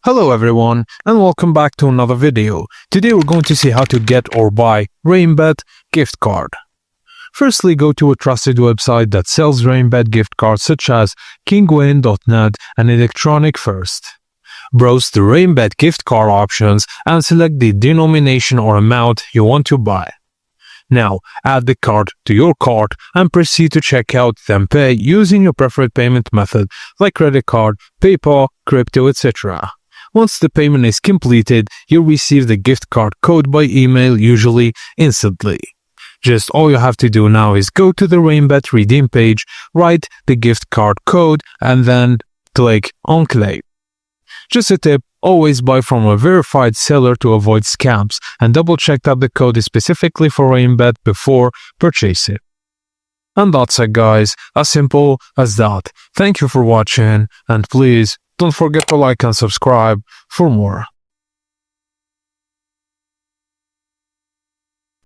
Hello everyone and welcome back to another video. Today we're going to see how to get or buy Rainbet gift card. Firstly, go to a trusted website that sells Rainbet gift cards such as kingwin.net and Electronic First. Browse the Rainbet gift card options and select the denomination or amount you want to buy. Now, add the card to your cart and proceed to checkout, then pay using your preferred payment method like credit card, PayPal, crypto, etc. Once the payment is completed, you'll receive the gift card code by email, usually instantly. Just all you have to do now is go to the Rainbet redeem page, write the gift card code, and then click on claim. Just a tip, always buy from a verified seller to avoid scams, and double check that the code is specifically for Rainbet before purchasing. And that's it guys, as simple as that. Thank you for watching, and please don't forget to like and subscribe for more.